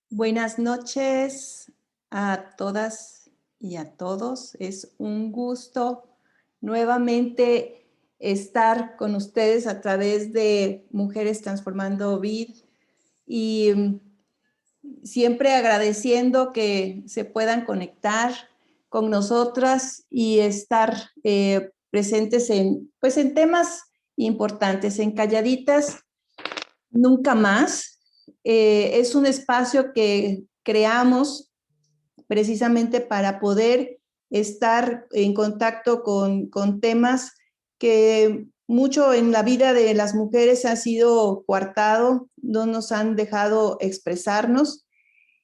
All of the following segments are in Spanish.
Buenas noches a todas y a todos. Es un gusto nuevamente estar con ustedes a través de Mujeres Transformando Vida y siempre agradeciendo que se puedan conectar con nosotras y estar presentes pues en temas importantes, en Calladitas Nunca Más. Es un espacio que creamos precisamente para poder estar en contacto con temas que mucho en la vida de las mujeres ha sido coartado, no nos han dejado expresarnos.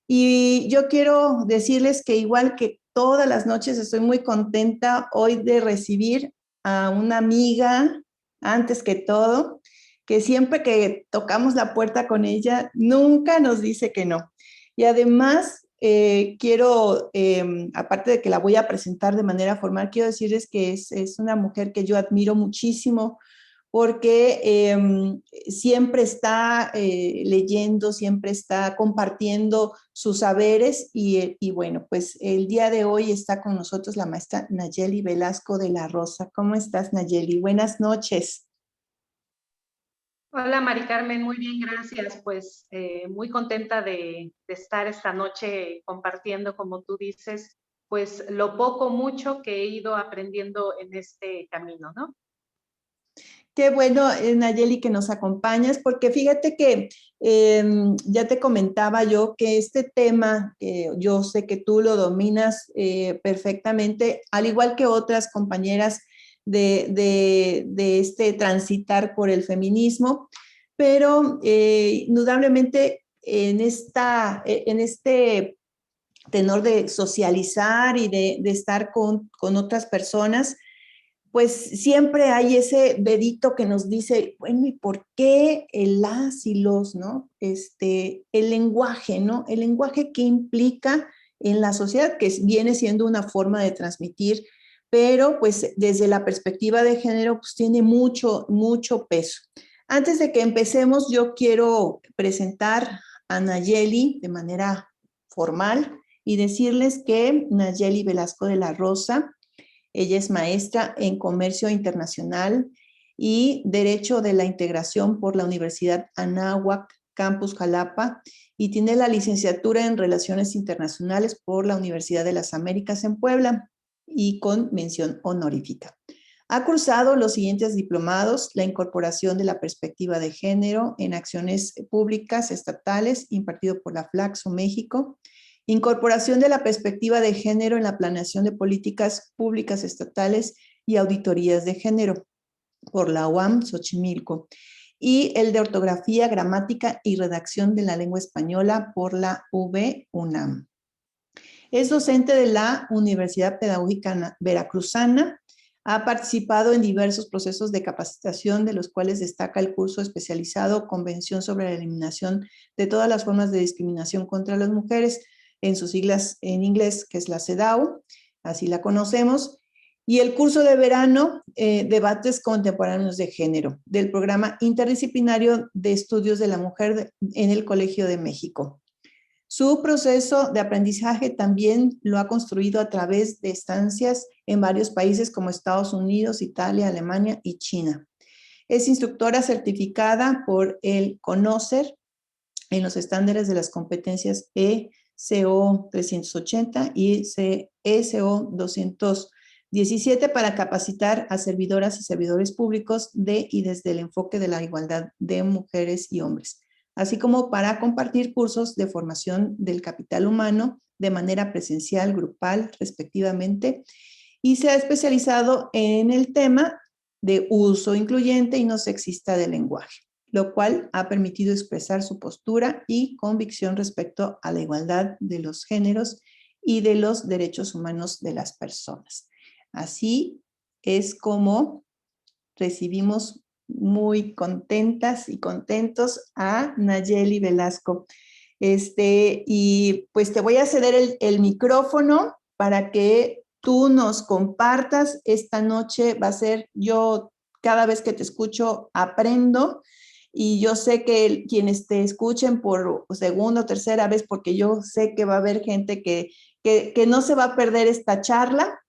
Y yo quiero decirles que igual que todas las noches estoy muy contenta hoy de recibir a una amiga, antes que todo, que siempre que tocamos la puerta con ella, nunca nos dice que no. Y además, quiero, aparte de que la voy a presentar de manera formal, quiero decirles que es una mujer que yo admiro muchísimo porque siempre está leyendo, siempre está compartiendo sus saberes y bueno, pues el día de hoy está con nosotros la maestra Nayeli Velasco de la Rosa. ¿Cómo estás, Nayeli? Buenas noches. Hola, Mari Carmen, muy bien, gracias. Pues muy contenta de estar esta noche compartiendo, como tú dices, pues lo poco, mucho que he ido aprendiendo en este camino, ¿no? Qué bueno, Nayeli, que nos acompañas, porque fíjate que ya te comentaba yo que este tema, yo sé que tú lo dominas perfectamente, al igual que otras compañeras de este transitar por el feminismo, pero indudablemente en este tenor de socializar y de estar con otras personas, pues siempre hay ese dedito que nos dice, bueno, ¿y por qué el las y los, no? El lenguaje, ¿no? El lenguaje que implica en la sociedad, que viene siendo una forma de transmitir, pero pues desde la perspectiva de género, pues tiene mucho, mucho peso. Antes de que empecemos, yo quiero presentar a Nayeli de manera formal y decirles que Nayeli Velasco de la Rosa, ella es maestra en Comercio Internacional y Derecho de la Integración por la Universidad Anáhuac, Campus Jalapa, y tiene la licenciatura en Relaciones Internacionales por la Universidad de las Américas en Puebla y con mención honorífica. Ha cursado los siguientes diplomados: la incorporación de la perspectiva de género en acciones públicas estatales, impartido por la Flaxo México; incorporación de la perspectiva de género en la planeación de políticas públicas estatales y auditorías de género, por la UAM Xochimilco; y el de ortografía, gramática y redacción de la lengua española por la UNAM. Es docente de la Universidad Pedagógica Veracruzana. Ha participado en diversos procesos de capacitación, de los cuales destaca el curso especializado Convención sobre la Eliminación de todas las formas de discriminación contra las mujeres, en sus siglas en inglés, que es la CEDAW, así la conocemos, y el curso de verano, Debates Contemporáneos de Género, del Programa Interdisciplinario de Estudios de la Mujer en el Colegio de México. Su proceso de aprendizaje también lo ha construido a través de estancias en varios países como Estados Unidos, Italia, Alemania y China. Es instructora certificada por el CONOCER en los estándares de las competencias ECO 380 y ECO 217 para capacitar a servidoras y servidores públicos de y desde el enfoque de la igualdad de mujeres y hombres, así como para compartir cursos de formación del capital humano de manera presencial, grupal, respectivamente, y se ha especializado en el tema de uso incluyente y no sexista del lenguaje, lo cual ha permitido expresar su postura y convicción respecto a la igualdad de los géneros y de los derechos humanos de las personas. Así es como recibimos muy contentas y contentos a Nayeli Velasco. Y pues te voy a ceder el micrófono para que tú nos compartas. Esta noche va a ser, yo cada vez que te escucho aprendo, y yo sé que quienes te escuchen por segunda o tercera vez, porque yo sé que va a haber gente que no se va a perder esta charla,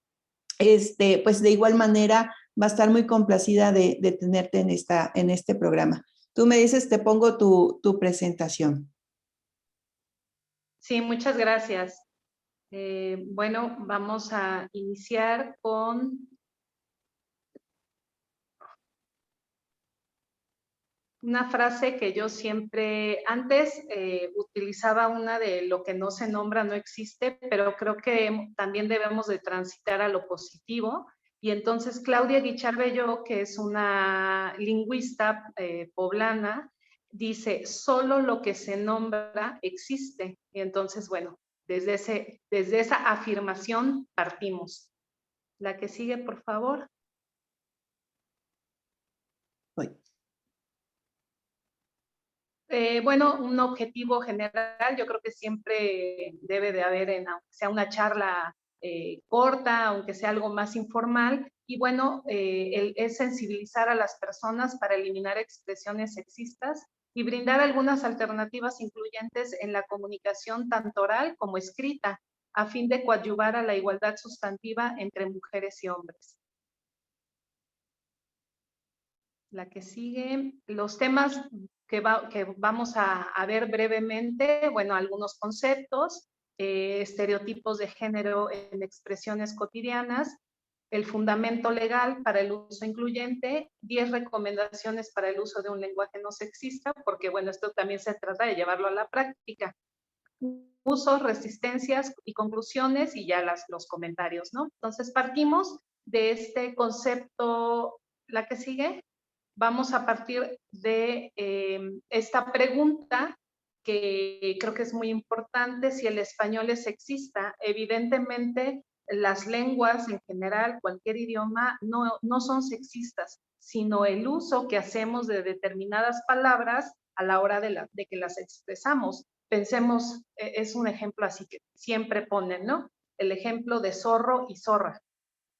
pues de igual manera va a estar muy complacida de tenerte en este programa. Tú me dices, te pongo tu presentación. Sí, muchas gracias. Bueno, vamos a iniciar con una frase que yo siempre, antes utilizaba una de lo que no se nombra no existe, pero creo que también debemos de transitar a lo positivo. Y entonces Claudia Guichard Belló, que es una lingüista poblana, dice, solo lo que se nombra existe. Y entonces, bueno, desde esa afirmación partimos. La que sigue, por favor. Voy. Bueno, un objetivo general, yo creo que siempre debe de haber, aunque sea una charla corta, aunque sea algo más informal, y bueno, es sensibilizar a las personas para eliminar expresiones sexistas y brindar algunas alternativas incluyentes en la comunicación tanto oral como escrita, a fin de coadyuvar a la igualdad sustantiva entre mujeres y hombres. La que sigue, los temas que vamos a ver brevemente, bueno, algunos conceptos, estereotipos de género en expresiones cotidianas, el fundamento legal para el uso incluyente, 10 recomendaciones para el uso de un lenguaje no sexista, porque bueno, esto también se trata de llevarlo a la práctica. Usos, resistencias y conclusiones y ya los comentarios, ¿no? Entonces partimos de este concepto, la que sigue. Vamos a partir de esta pregunta que creo que es muy importante, si el español es sexista. Evidentemente, las lenguas en general, cualquier idioma, no son sexistas, sino el uso que hacemos de determinadas palabras a la hora de que las expresamos. Pensemos, es un ejemplo así que siempre ponen, ¿no? El ejemplo de zorro y zorra.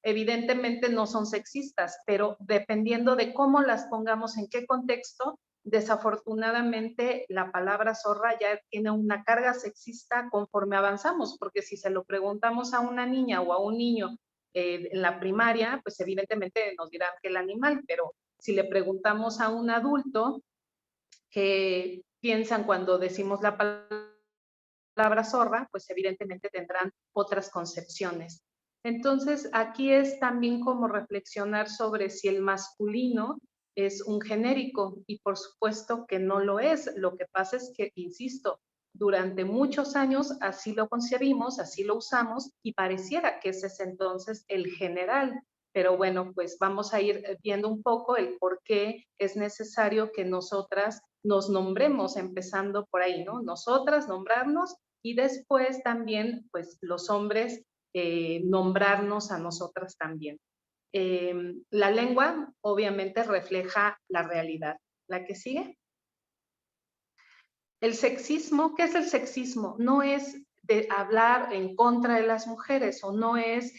Evidentemente no son sexistas, pero dependiendo de cómo las pongamos, en qué contexto, desafortunadamente la palabra zorra ya tiene una carga sexista conforme avanzamos, porque si se lo preguntamos a una niña o a un niño en la primaria, pues evidentemente nos dirán que el animal, pero si le preguntamos a un adulto qué piensan cuando decimos la palabra zorra, pues evidentemente tendrán otras concepciones. Entonces, aquí es también como reflexionar sobre si el masculino es un genérico y por supuesto que no lo es. Lo que pasa es que, insisto, durante muchos años así lo concebimos, así lo usamos y pareciera que ese es entonces el general. Pero bueno, pues vamos a ir viendo un poco el por qué es necesario que nosotras nos nombremos, empezando por ahí, ¿no? Nosotras nombrarnos y después también, pues los hombres nombrarnos a nosotras también. La lengua obviamente refleja la realidad. ¿La que sigue? El sexismo, ¿qué es el sexismo? No es de hablar en contra de las mujeres o no es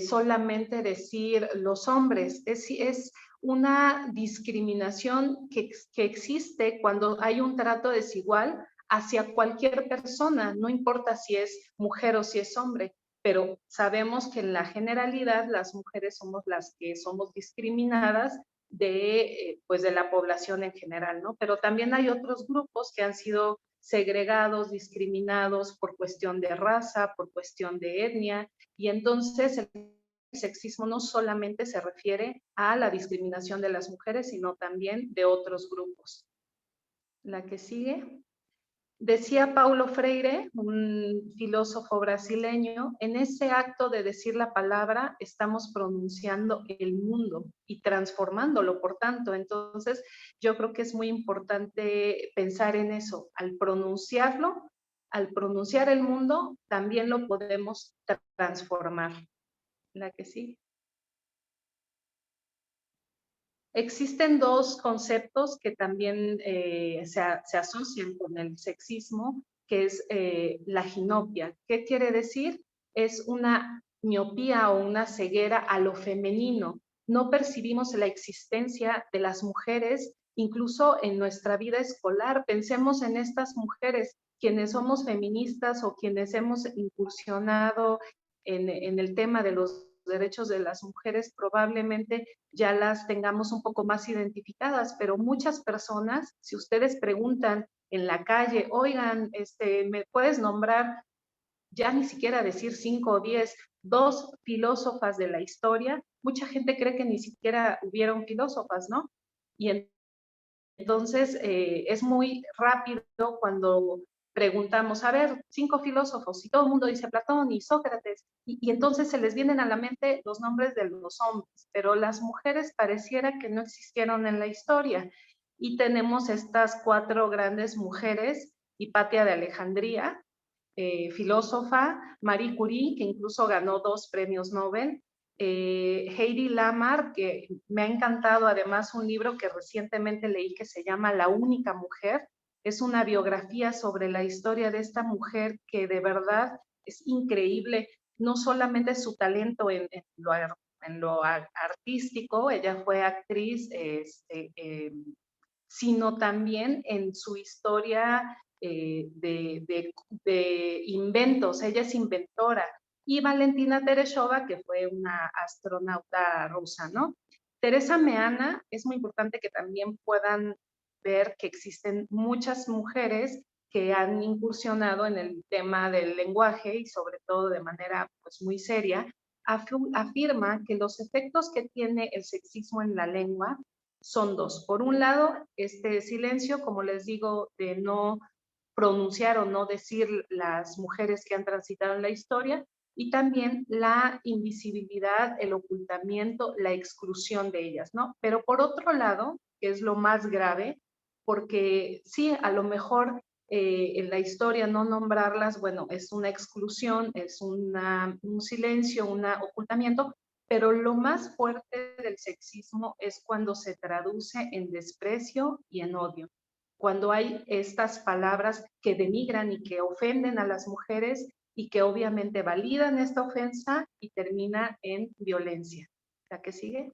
solamente decir los hombres, es una discriminación que existe cuando hay un trato desigual hacia cualquier persona, no importa si es mujer o si es hombre, pero sabemos que en la generalidad las mujeres somos las que somos discriminadas pues de la población en general, ¿no? Pero también hay otros grupos que han sido segregados, discriminados por cuestión de raza, por cuestión de etnia, y entonces el sexismo no solamente se refiere a la discriminación de las mujeres, sino también de otros grupos. La que sigue. Decía Paulo Freire, un filósofo brasileño, en ese acto de decir la palabra estamos pronunciando el mundo y transformándolo, por tanto. Entonces, yo creo que es muy importante pensar en eso. Al pronunciarlo, al pronunciar el mundo, también lo podemos transformar. La que sí. Existen dos conceptos que también se asocian con el sexismo, que es la ginopia. ¿Qué quiere decir? Es una miopía o una ceguera a lo femenino. No percibimos la existencia de las mujeres, incluso en nuestra vida escolar. Pensemos en estas mujeres, quienes somos feministas o quienes hemos incursionado en el tema de los derechos de las mujeres, probablemente ya las tengamos un poco más identificadas, pero muchas personas, si ustedes preguntan en la calle, oigan, ¿me puedes nombrar, ya ni siquiera decir 5 o 10, 2 filósofas de la historia? Mucha gente cree que ni siquiera hubieron filósofas, ¿no? Y entonces es muy rápido cuando preguntamos, a ver, 5 filósofos, y todo el mundo dice Platón y Sócrates, y entonces se les vienen a la mente los nombres de los hombres, pero las mujeres pareciera que no existieron en la historia. Y tenemos estas 4 grandes mujeres: Hipatia de Alejandría, filósofa; Marie Curie, que incluso ganó 2 premios Nobel; Heidi Lamar, que me ha encantado además un libro que recientemente leí que se llama La única mujer. Es una biografía sobre la historia de esta mujer que de verdad es increíble, no solamente su talento en lo artístico, ella fue actriz, sino también en su historia de inventos. Ella es inventora. Y Valentina Tereshova, que fue una astronauta rusa, ¿no? Teresa Meana, es muy importante que también puedan ver que existen muchas mujeres que han incursionado en el tema del lenguaje y sobre todo de manera pues muy seria. Afirma que los efectos que tiene el sexismo en la lengua son dos. Por un lado, este silencio, como les digo, de no pronunciar o no decir las mujeres que han transitado en la historia, y también la invisibilidad, el ocultamiento, la exclusión de ellas, ¿no? Pero por otro lado, que es lo más grave, porque sí, a lo mejor en la historia no nombrarlas, bueno, es una exclusión, es un silencio, un ocultamiento, pero lo más fuerte del sexismo es cuando se traduce en desprecio y en odio. Cuando hay estas palabras que denigran y que ofenden a las mujeres y que obviamente validan esta ofensa y termina en violencia. ¿La que sigue?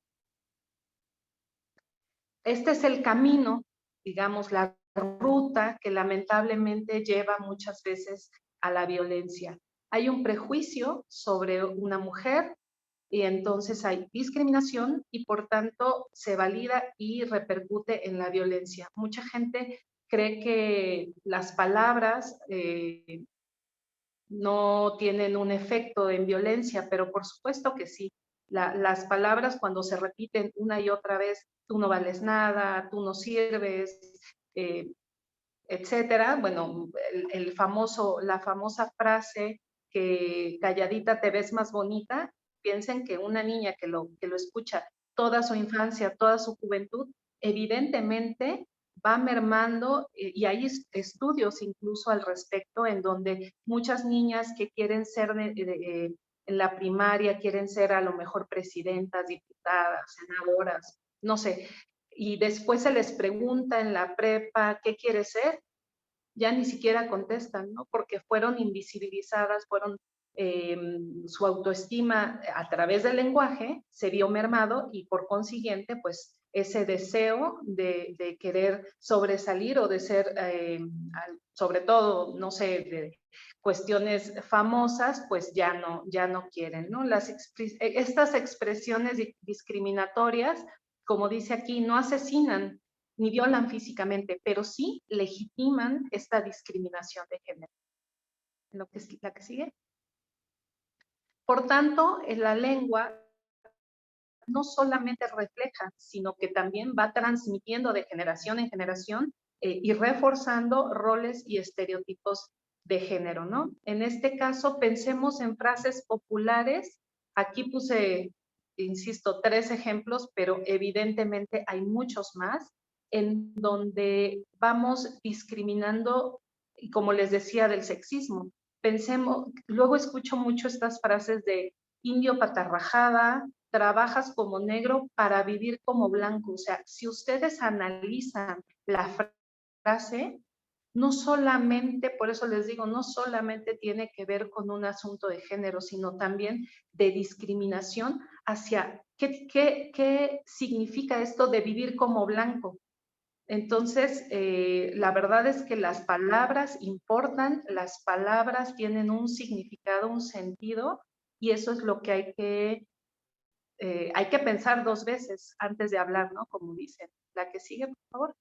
Este es el camino, digamos, la ruta que lamentablemente lleva muchas veces a la violencia. Hay un prejuicio sobre una mujer y entonces hay discriminación y por tanto se valida y repercute en la violencia. Mucha gente cree que las palabras no tienen un efecto en violencia, pero por supuesto que sí. Las palabras cuando se repiten una y otra vez, tú no vales nada, tú no sirves, eh, etcétera. Bueno, la famosa frase que calladita te ves más bonita. Piensen que una niña que lo escucha toda su infancia, toda su juventud, evidentemente va mermando, y hay estudios incluso al respecto en donde muchas niñas que quieren ser en la primaria, quieren ser a lo mejor presidentas, diputadas, senadoras, no sé, y después se les pregunta en la prepa, ¿qué quieres ser? Ya ni siquiera contestan, ¿no? Porque fueron invisibilizadas, su autoestima a través del lenguaje se vio mermado y por consiguiente, pues ese deseo de querer sobresalir o de ser, sobre todo, no sé, de cuestiones famosas, pues ya no quieren, ¿no? Estas expresiones discriminatorias, como dice aquí, no asesinan ni violan físicamente, pero sí legitiman esta discriminación de género. La que sigue. Por tanto, la lengua no solamente refleja, sino que también va transmitiendo de generación en generación y reforzando roles y estereotipos de género, ¿no? En este caso, pensemos en frases populares. Aquí puse, insisto, 3 ejemplos, pero evidentemente hay muchos más, en donde vamos discriminando y como les decía, del sexismo. Pensemos, luego escucho mucho estas frases de indio patarrajada, trabajas como negro para vivir como blanco. O sea, si ustedes analizan la frase, no solamente, por eso les digo, no solamente tiene que ver con un asunto de género, sino también de discriminación hacia qué significa esto de vivir como blanco. Entonces, la verdad es que las palabras importan, las palabras tienen un significado, un sentido, y eso es lo que hay que pensar dos veces antes de hablar, ¿no? Como dicen. La que sigue, por favor.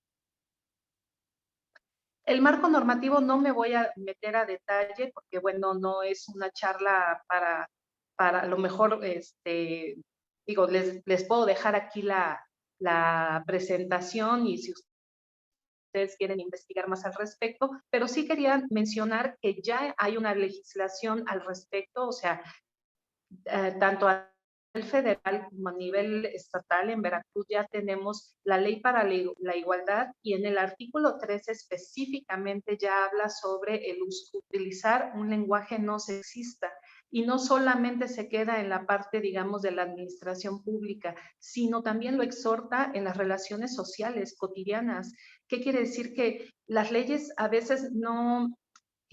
El marco normativo no me voy a meter a detalle porque, bueno, no es una charla para lo mejor, digo, les puedo dejar aquí la presentación y si ustedes quieren investigar más al respecto, pero sí quería mencionar que ya hay una legislación al respecto, o sea, tanto a nivel federal como a nivel estatal. En Veracruz ya tenemos la ley para la igualdad y en el artículo 3 específicamente ya habla sobre el utilizar un lenguaje no sexista. Y no solamente se queda en la parte, digamos, de la administración pública, sino también lo exhorta en las relaciones sociales cotidianas. ¿Qué quiere decir? Que las leyes a veces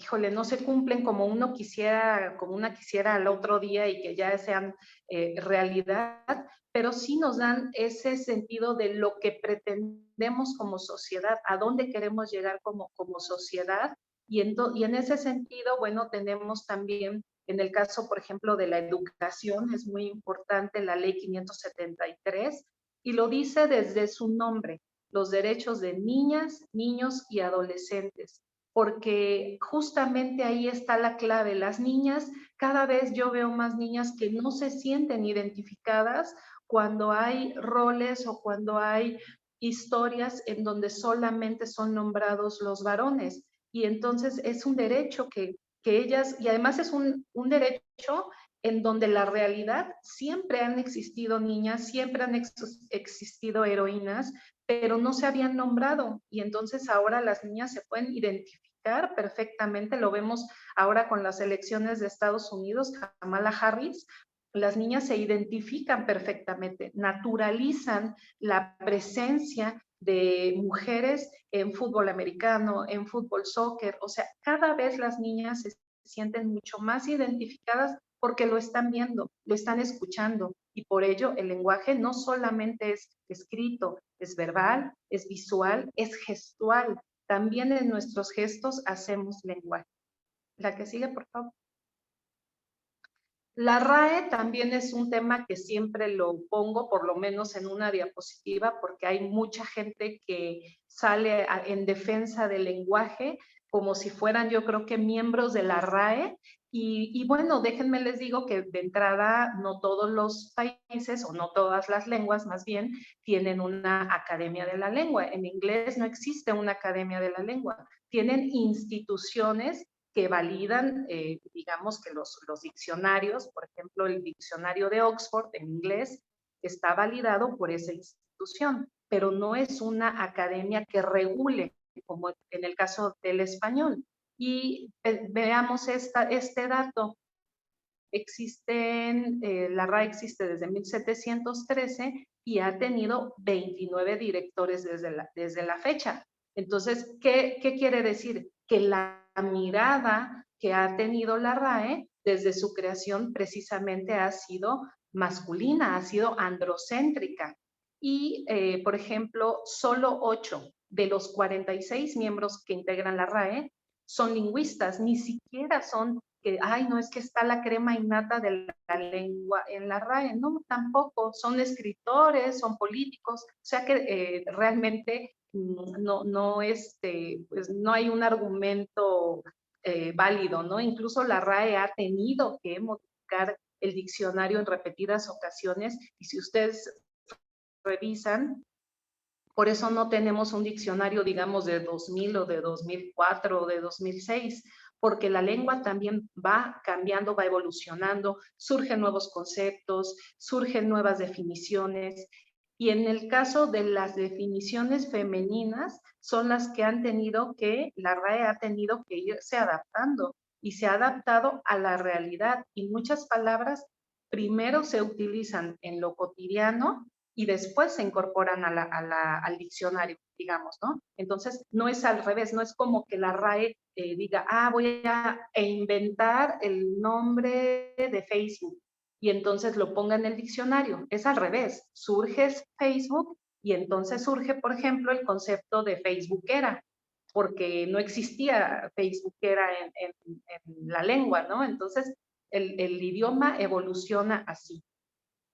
híjole, no se cumplen como uno quisiera, como una quisiera al otro día y que ya sean realidad, pero sí nos dan ese sentido de lo que pretendemos como sociedad, a dónde queremos llegar como sociedad. Y en ese sentido, bueno, tenemos también, en el caso, por ejemplo, de la educación, es muy importante la ley 573, y lo dice desde su nombre, los derechos de niñas, niños y adolescentes, porque justamente ahí está la clave. Las niñas, cada vez yo veo más niñas que no se sienten identificadas cuando hay roles o cuando hay historias en donde solamente son nombrados los varones. Y entonces es un derecho que ellas, y además es un derecho en donde la realidad siempre han existido niñas, siempre han existido heroínas, pero no se habían nombrado. Y entonces ahora las niñas se pueden identificar perfectamente. Lo vemos ahora con las elecciones de Estados Unidos, Kamala Harris. Las niñas se identifican perfectamente, naturalizan la presencia de mujeres en fútbol americano, en fútbol soccer. O sea, cada vez las niñas se sienten mucho más identificadas porque lo están viendo, lo están escuchando, y por ello el lenguaje no solamente es escrito, es verbal, es visual, es gestual. También en nuestros gestos hacemos lenguaje. La que sigue, por favor. La RAE también es un tema que siempre lo pongo, por lo menos en una diapositiva, porque hay mucha gente que sale en defensa del lenguaje como si fueran, yo creo que miembros de la RAE. Y bueno, déjenme les digo que de entrada no todos los países, o no todas las lenguas más bien, tienen una academia de la lengua. En inglés no existe una academia de la lengua. Tienen instituciones que validan, digamos que los diccionarios, por ejemplo, el diccionario de Oxford en inglés está validado por esa institución, pero no es una academia que regule, como en el caso del español. Y veamos este dato. La RAE existe desde 1713 y ha tenido 29 directores desde la fecha. Entonces, ¿qué quiere decir? Que la mirada que ha tenido la RAE desde su creación precisamente ha sido masculina, ha sido androcéntrica. Y, por ejemplo, solo 8 de los 46 miembros que integran la RAE son lingüistas, ni siquiera son que, ay, no, es que está la crema innata de la lengua en la RAE. No, tampoco. Son escritores, son políticos, o sea que realmente pues no hay un argumento válido, ¿no? Incluso la RAE ha tenido que modificar el diccionario en repetidas ocasiones, y si ustedes revisan, por eso no tenemos un diccionario, digamos, de 2000 o de 2004 o de 2006, porque la lengua también va cambiando, va evolucionando, surgen nuevos conceptos, surgen nuevas definiciones. Y en el caso de las definiciones femeninas, son las que la RAE ha tenido que irse adaptando y se ha adaptado a la realidad. Y muchas palabras primero se utilizan en lo cotidiano y después se incorporan al diccionario, digamos, ¿no? Entonces, no es al revés, no es como que la RAE diga, voy a inventar el nombre de Facebook y entonces lo ponga en el diccionario. Es al revés, surge Facebook y entonces surge, por ejemplo, el concepto de Facebookera, porque no existía Facebookera en la lengua, ¿no? Entonces, el idioma evoluciona así.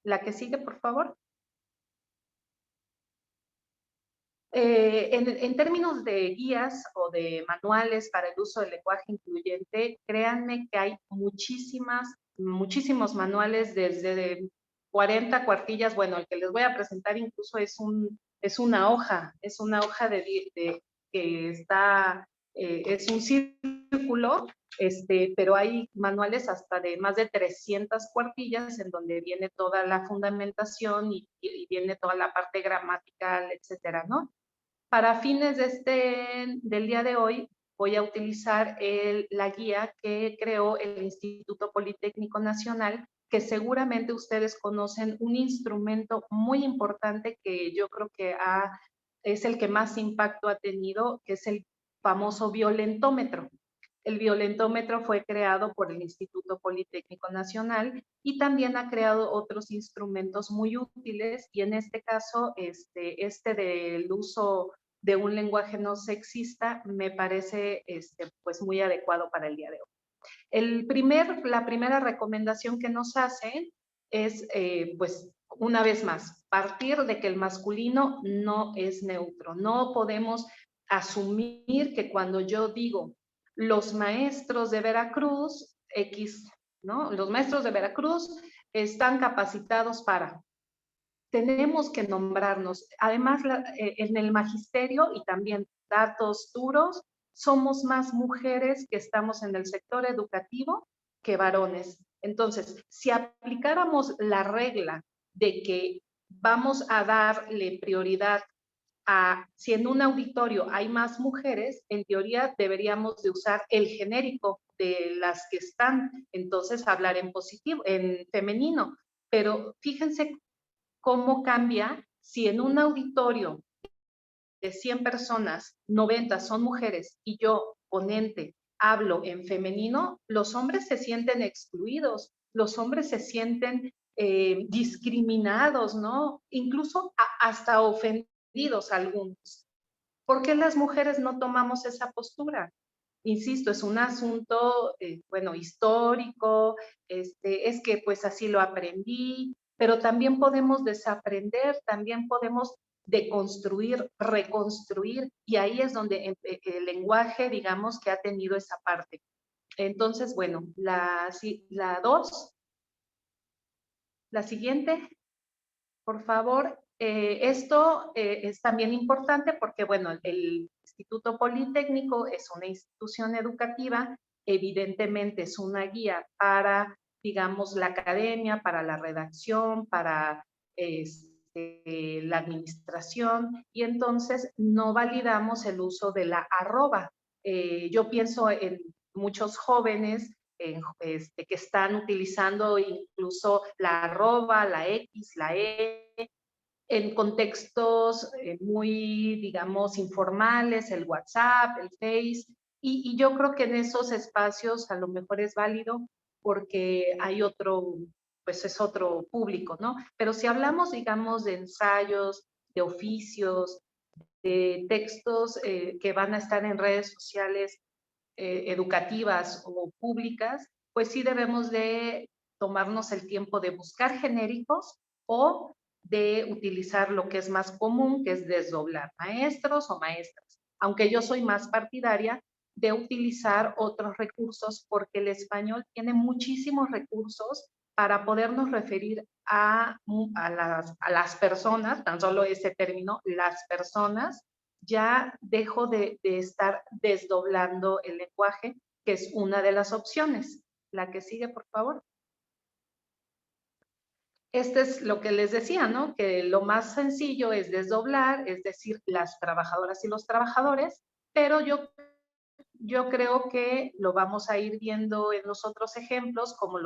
La que sigue, por favor. En términos de guías o de manuales para el uso del lenguaje incluyente, créanme que hay muchísimos manuales desde 40 cuartillas. Bueno, el que les voy a presentar incluso es una hoja que está, es un círculo, pero hay manuales hasta de más de 300 cuartillas en donde viene toda la fundamentación y viene toda la parte gramatical, etcétera, ¿no? Para fines del día de hoy, voy a utilizar la guía que creó el Instituto Politécnico Nacional, que seguramente ustedes conocen, un instrumento muy importante que yo creo que es el que más impacto ha tenido, que es el famoso violentómetro. El violentómetro fue creado por el Instituto Politécnico Nacional y también ha creado otros instrumentos muy útiles, y en este caso, del uso de un lenguaje no sexista me parece pues muy adecuado para el día de hoy. La primera recomendación que nos hacen es, pues, una vez más, partir de que el masculino no es neutro. No podemos asumir que cuando yo digo los maestros de Veracruz, X, ¿no? Los maestros de Veracruz están capacitados para. Tenemos que nombrarnos. Además, en el magisterio, y también datos duros, somos más mujeres que estamos en el sector educativo que varones. Entonces, si aplicáramos la regla de que vamos a darle prioridad si en un auditorio hay más mujeres, en teoría deberíamos de usar el genérico de las que están, entonces hablar en positivo, en femenino. Pero fíjense cómo cambia si en un auditorio de 100 personas, 90 son mujeres y yo, ponente, hablo en femenino. Los hombres se sienten excluidos, los hombres se sienten discriminados, ¿no? Incluso hasta ofendidos algunos. ¿Por qué las mujeres no tomamos esa postura? Insisto, es un asunto, bueno, histórico, es que pues así lo aprendí, pero también podemos desaprender, también podemos deconstruir, reconstruir, y ahí es donde el lenguaje, digamos, que ha tenido esa parte. Entonces, bueno, la dos, la siguiente, por favor. Esto es también importante porque, bueno, el Instituto Politécnico es una institución educativa, evidentemente es una guía para, digamos, la academia, para la redacción, para la administración, y entonces no validamos el uso de la arroba. Yo pienso en muchos jóvenes que están utilizando incluso la arroba, la X, la E, en contextos muy, digamos, informales, el WhatsApp, el Face, y yo creo que en esos espacios a lo mejor es válido porque hay pues es otro público, ¿no? Pero si hablamos, digamos, de ensayos, de oficios, de textos que van a estar en redes sociales educativas o públicas, pues sí debemos de tomarnos el tiempo de buscar genéricos o de utilizar lo que es más común, que es desdoblar maestros o maestras. Aunque yo soy más partidaria de utilizar otros recursos, porque el español tiene muchísimos recursos para podernos referir a las personas, tan solo ese término, las personas. Ya dejo de estar desdoblando el lenguaje, que es una de las opciones. La que sigue, por favor. este es lo que les decía, ¿no? Que lo más sencillo es desdoblar, es decir, las trabajadoras y los trabajadores, pero yo creo que lo vamos a ir viendo en los otros ejemplos, como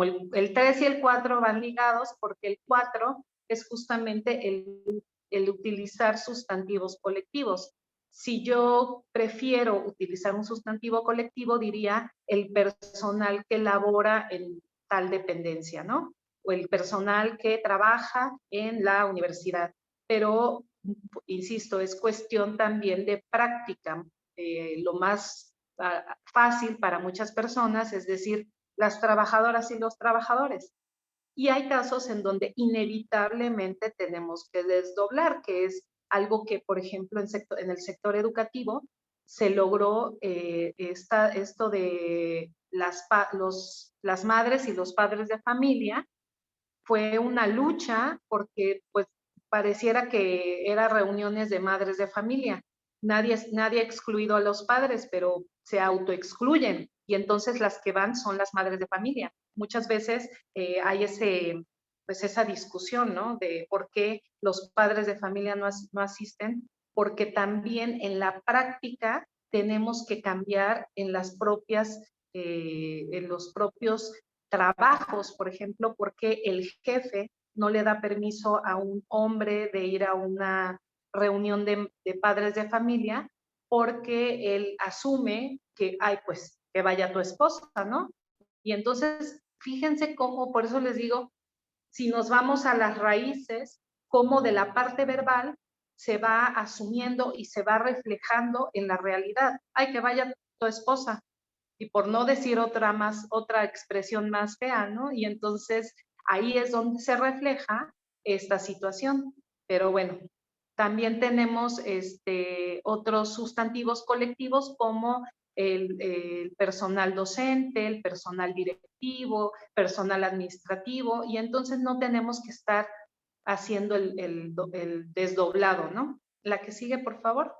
el 3 y el 4 van ligados, porque el 4 es justamente el utilizar sustantivos colectivos. Si yo prefiero utilizar un sustantivo colectivo, diría el personal que labora en tal dependencia, ¿no? O el personal que trabaja en la universidad. Pero, insisto, es cuestión también de práctica. Lo más fácil para muchas personas es decir, las trabajadoras y los trabajadores. Y hay casos en donde inevitablemente tenemos que desdoblar, que es algo que, por ejemplo, en el sector educativo se logró esto de las madres y los padres de familia. Fue una lucha porque pues pareciera que eran reuniones de madres de familia. Nadie ha excluido a los padres, pero se autoexcluyen y entonces las que van son las madres de familia. Muchas veces hay pues esa discusión, ¿no? De por qué los padres de familia no asisten, porque también en la práctica tenemos que cambiar en en los propios trabajos, por ejemplo, porque el jefe no le da permiso a un hombre de ir a una reunión de padres de familia porque él asume que, ay, pues, que vaya tu esposa, ¿no? Y entonces, fíjense cómo, por eso les digo, si nos vamos a las raíces, cómo de la parte verbal se va asumiendo y se va reflejando en la realidad. Ay, que vaya tu esposa, y por no decir otra expresión más fea, ¿no? Y entonces ahí es donde se refleja esta situación. Pero bueno, también tenemos otros sustantivos colectivos como el personal docente, el personal directivo, personal administrativo, y entonces no tenemos que estar haciendo el desdoblado, ¿no? La que sigue, por favor.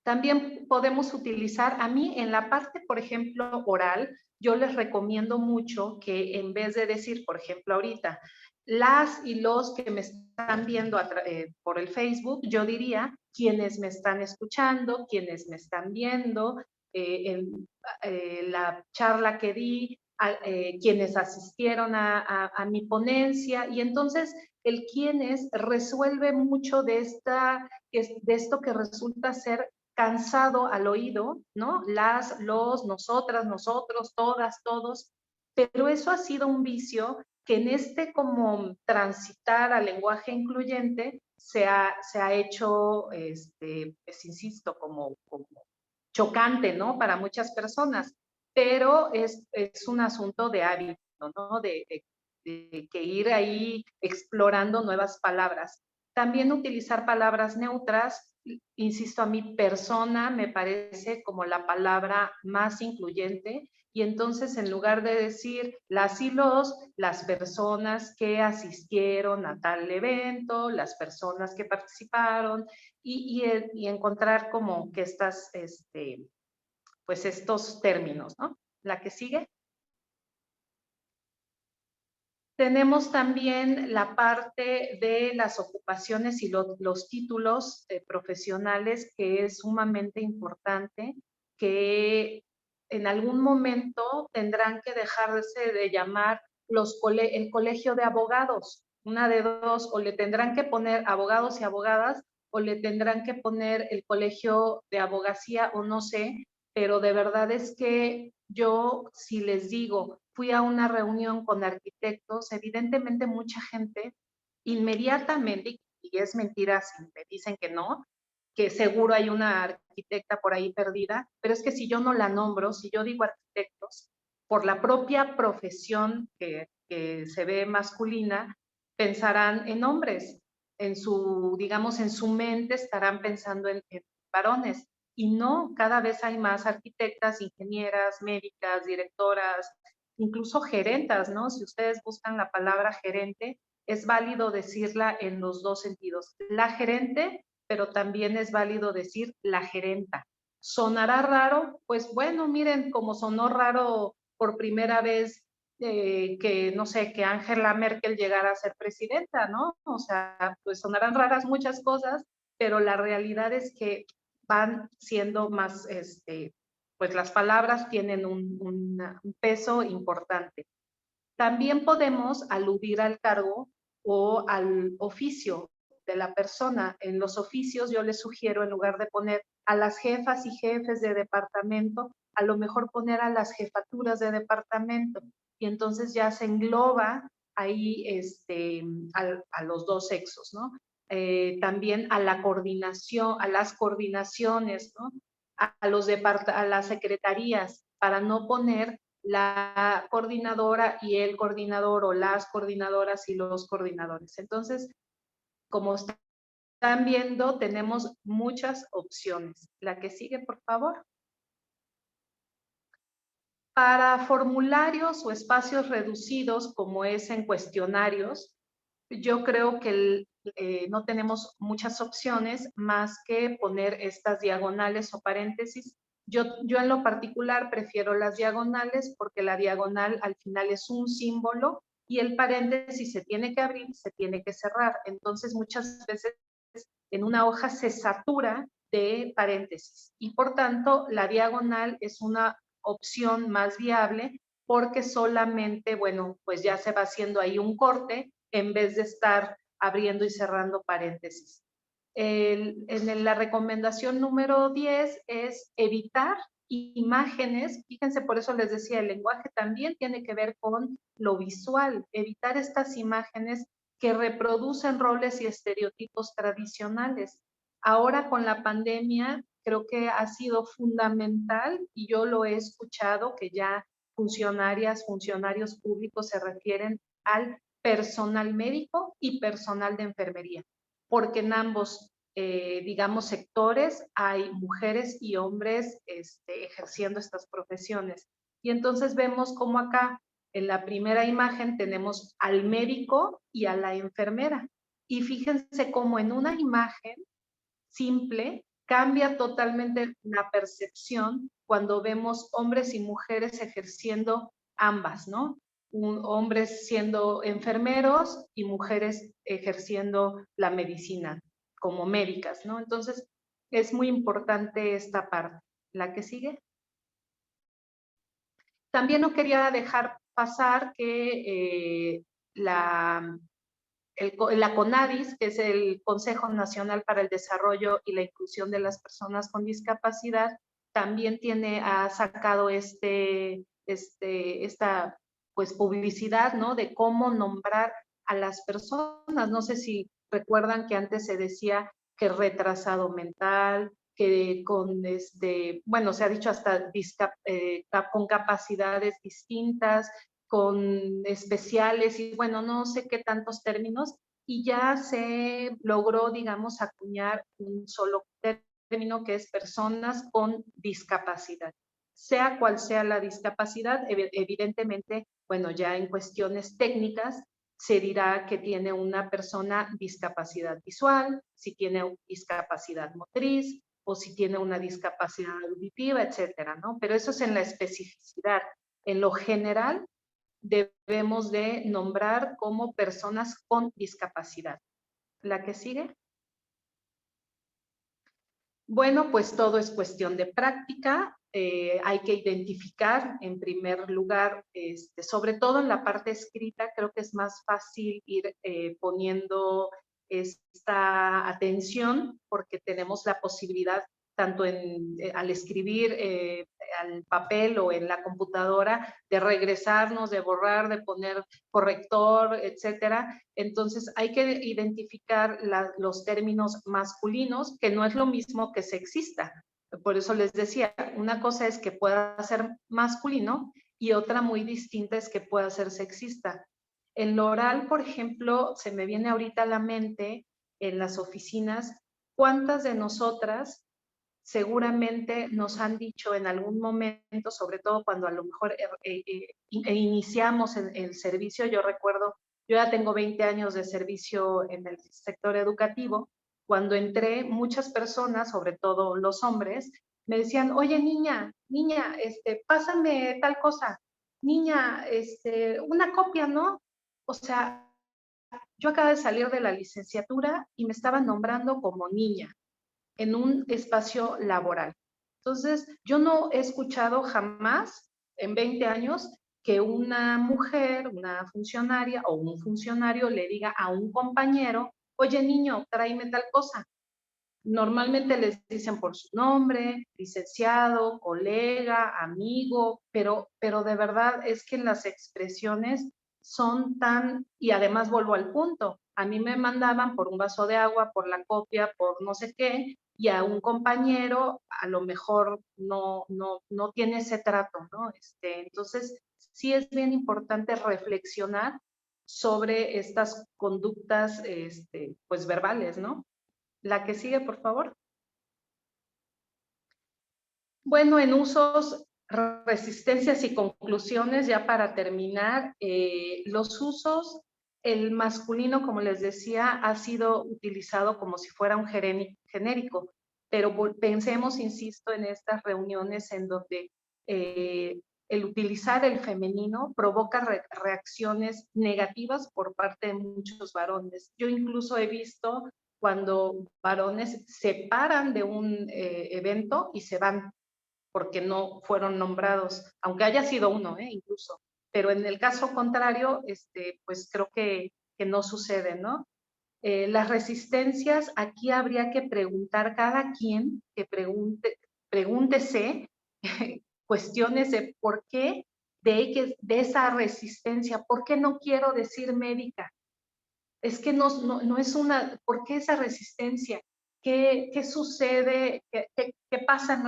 También podemos utilizar, a mí en la parte, por ejemplo, oral, yo les recomiendo mucho que en vez de decir, por ejemplo, ahorita, las y los que me están viendo por el Facebook, yo diría quienes me están escuchando, quienes me están viendo, la charla que di, quienes asistieron a mi ponencia, y entonces el quienes resuelve mucho de esto que resulta ser cansado al oído, ¿no? Las, los, nosotras, nosotros, todas, todos, pero eso ha sido un vicio que en como transitar al lenguaje incluyente se ha hecho, pues insisto, como chocante, ¿no? Para muchas personas, pero es un asunto de hábito, ¿no? De que ir ahí explorando nuevas palabras. También utilizar palabras neutras, insisto, a mi persona me parece como la palabra más incluyente, y entonces en lugar de decir las y las personas que asistieron a tal evento, las personas que participaron, y encontrar como que pues estos términos, ¿no? La que sigue. Tenemos también la parte de las ocupaciones y los títulos profesionales, que es sumamente importante, que en algún momento tendrán que dejarse de llamar el colegio de abogados, una de dos, o le tendrán que poner abogados y abogadas, o le tendrán que poner el colegio de abogacía, o no sé, pero de verdad es que yo, si les digo, fui a una reunión con arquitectos, evidentemente mucha gente inmediatamente, y es mentira si me dicen que seguro hay una arquitecta por ahí perdida, pero es que si yo no la nombro, si yo digo arquitectos, por la propia profesión que se ve masculina, pensarán en hombres, digamos, en su mente estarán pensando en varones. Y no, cada vez hay más arquitectas, ingenieras, médicas, directoras, incluso gerentas, ¿no? Si ustedes buscan la palabra gerente, es válido decirla en los dos sentidos. La gerente, pero también es válido decir la gerenta. ¿Sonará raro? Pues bueno, miren, como sonó raro por primera vez que, no sé, que Angela Merkel llegara a ser presidenta, ¿no? O sea, pues sonarán raras muchas cosas, pero la realidad es que van siendo más, pues las palabras tienen un peso importante. También podemos aludir al cargo o al oficio de la persona. En los oficios yo les sugiero, en lugar de poner a las jefas y jefes de departamento, a lo mejor poner a las jefaturas de departamento. Y entonces ya se engloba ahí a los dos sexos, ¿no? También a la coordinación, a las coordinaciones, ¿no? A las secretarías, para no poner la coordinadora y el coordinador, o las coordinadoras y los coordinadores. Entonces, como están viendo, tenemos muchas opciones. La que sigue, por favor. Para formularios o espacios reducidos, como es en cuestionarios, yo creo que no tenemos muchas opciones más que poner estas diagonales o paréntesis. Yo en lo particular prefiero las diagonales, porque la diagonal al final es un símbolo y el paréntesis se tiene que abrir, se tiene que cerrar. Entonces muchas veces en una hoja se satura de paréntesis y por tanto la diagonal es una opción más viable, porque solamente, bueno, pues ya se va haciendo ahí un corte en vez de estar abriendo y cerrando paréntesis. En la recomendación número 10 es evitar imágenes. Fíjense, por eso les decía, el lenguaje también tiene que ver con lo visual, evitar estas imágenes que reproducen roles y estereotipos tradicionales. Ahora con la pandemia creo que ha sido fundamental, y yo lo he escuchado, que ya funcionarias, funcionarios públicos se refieren al personal médico y personal de enfermería, porque en ambos, digamos, sectores hay mujeres y hombres ejerciendo estas profesiones. Y entonces vemos como acá en la primera imagen tenemos al médico y a la enfermera. Y fíjense cómo en una imagen simple cambia totalmente la percepción cuando vemos hombres y mujeres ejerciendo ambas, ¿no? Hombres siendo enfermeros y mujeres ejerciendo la medicina como médicas, ¿no? Entonces, es muy importante esta parte. ¿La que sigue? También no quería dejar pasar que la CONADIS, que es el Consejo Nacional para el Desarrollo y la Inclusión de las Personas con Discapacidad, también ha sacado esta pues publicidad, ¿no? De cómo nombrar a las personas. No sé si recuerdan que antes se decía que retrasado mental, que con bueno, se ha dicho hasta con capacidades distintas, con especiales y bueno, no sé qué tantos términos, y ya se logró, digamos, acuñar un solo término, que es personas con discapacidad. Sea cual sea la discapacidad, evidentemente, bueno, ya en cuestiones técnicas se dirá que tiene una persona discapacidad visual, si tiene discapacidad motriz, o si tiene una discapacidad auditiva, etcétera, ¿no? Pero eso es en la especificidad. En lo general, debemos de nombrar como personas con discapacidad. ¿La que sigue? Bueno, pues todo es cuestión de práctica. Hay que identificar en primer lugar, sobre todo en la parte escrita, creo que es más fácil ir poniendo esta atención, porque tenemos la posibilidad, tanto al escribir al papel o en la computadora, de regresarnos, de borrar, de poner corrector, etcétera. Entonces hay que identificar los términos masculinos, que no es lo mismo que sexista. Por eso les decía, una cosa es que pueda ser masculino y otra muy distinta es que pueda ser sexista. En lo oral, por ejemplo, se me viene ahorita a la mente en las oficinas, ¿cuántas de nosotras seguramente nos han dicho en algún momento, sobre todo cuando a lo mejor iniciamos el servicio? Yo recuerdo, yo ya tengo 20 años de servicio en el sector educativo. Cuando entré, muchas personas, sobre todo los hombres, me decían, oye, niña, pásame tal cosa. niña, una copia, ¿no? O sea, yo acabo de salir de la licenciatura y me estaban nombrando como niña en un espacio laboral. Entonces, yo no he escuchado jamás en 20 años que una mujer, una funcionaria o un funcionario le diga a un compañero, oye niño, tráeme tal cosa. Normalmente les dicen por su nombre, licenciado, colega, amigo, pero de verdad es que las expresiones son tan, y además vuelvo al punto, a mí me mandaban por un vaso de agua, por la copia, por no sé qué, y a un compañero a lo mejor no tiene ese trato, ¿no? Entonces, sí es bien importante reflexionar sobre estas conductas, pues verbales, ¿no? La que sigue, por favor. Bueno, en usos, resistencias y conclusiones, ya para terminar, los usos, el masculino, como les decía, ha sido utilizado como si fuera un genérico, pero pensemos, insisto, en estas reuniones en donde el utilizar el femenino provoca reacciones negativas por parte de muchos varones. Yo incluso he visto cuando varones se paran de un evento y se van porque no fueron nombrados, aunque haya sido uno, incluso. Pero en el caso contrario, pues creo que no sucede, ¿no? Las resistencias, aquí habría que preguntar cada quien que pregúntese cuestiones de por qué de esa resistencia, por qué no quiero decir médica, es que no es una, ¿por qué esa resistencia? ¿Qué sucede? ¿Qué pasa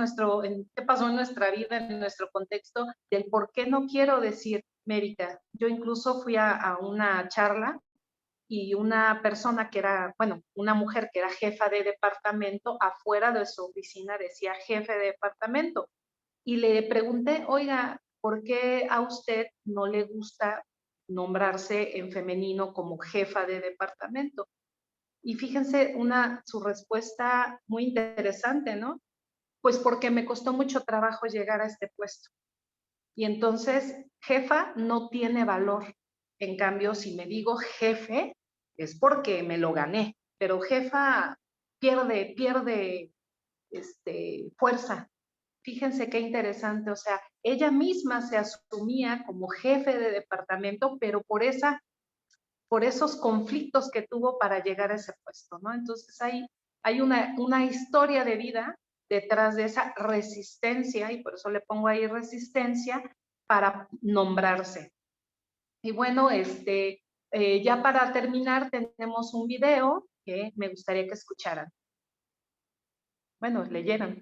qué pasó en nuestra vida, en nuestro contexto, del por qué no quiero decir médica? Yo incluso fui a una charla y una persona que era, bueno, una mujer que era jefa de departamento, afuera de su oficina decía jefe de departamento. Y le pregunté, oiga, ¿por qué a usted no le gusta nombrarse en femenino como jefa de departamento? Y fíjense su respuesta muy interesante, ¿no? Pues porque me costó mucho trabajo llegar a este puesto. Y entonces, jefa no tiene valor. En cambio, si me digo jefe, es porque me lo gané. Pero jefa pierde fuerza. Fíjense qué interesante, o sea, ella misma se asumía como jefe de departamento, pero por esos conflictos que tuvo para llegar a ese puesto, ¿no? Entonces hay una historia de vida detrás de esa resistencia, y por eso le pongo ahí resistencia, para nombrarse. Y bueno, ya para terminar tenemos un video que me gustaría que escucharan. Bueno, leyeran.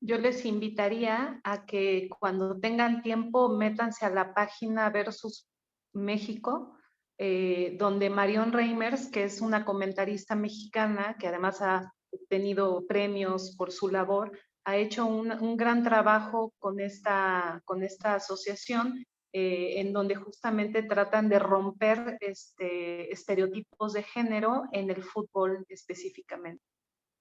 Yo les invitaría a que cuando tengan tiempo métanse a la página Versus México, donde Marion Reimers, que es una comentarista mexicana que además ha obtenido premios por su labor, ha hecho un gran trabajo con esta asociación, en donde justamente tratan de romper estereotipos de género en el fútbol específicamente.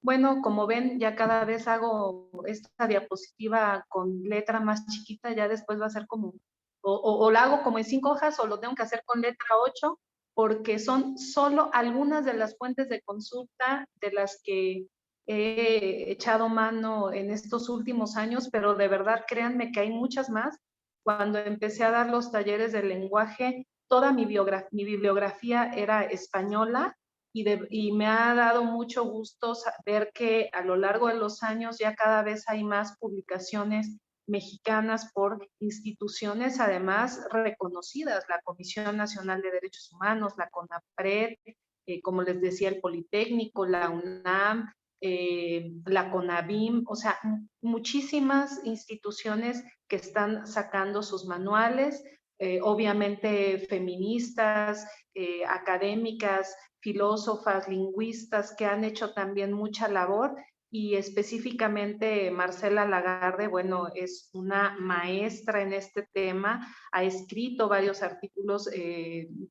Bueno, como ven, ya cada vez hago esta diapositiva con letra más chiquita, ya después va a ser como, o la hago como en 5 hojas o lo tengo que hacer con letra 8, porque son solo algunas de las fuentes de consulta de las que he echado mano en estos últimos años, pero de verdad créanme que hay muchas más. Cuando empecé a dar los talleres de lenguaje, toda mi bibliografía era española, y me ha dado mucho gusto ver que a lo largo de los años ya cada vez hay más publicaciones mexicanas por instituciones además reconocidas, la Comisión Nacional de Derechos Humanos, la CONAPRED, como les decía, el Politécnico, la UNAM, la CONABIM, o sea, muchísimas instituciones que están sacando sus manuales, obviamente feministas, académicas, filósofas, lingüistas que han hecho también mucha labor, y específicamente Marcela Lagarde, bueno, es una maestra en este tema, ha escrito varios artículos,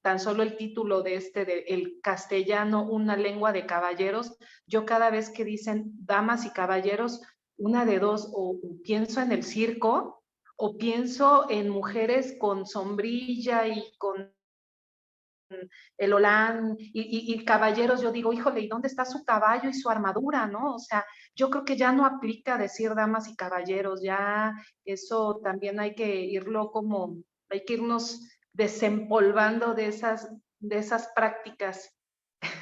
tan solo el título de El castellano, una lengua de caballeros. Yo cada vez que dicen damas y caballeros, una de dos, o pienso en el circo, o pienso en mujeres con sombrilla y con el Holán y caballeros, yo digo, híjole, ¿y dónde está su caballo y su armadura, no? O sea, yo creo que ya no aplica decir damas y caballeros, ya eso también hay que irlo como, hay que irnos desempolvando de esas prácticas.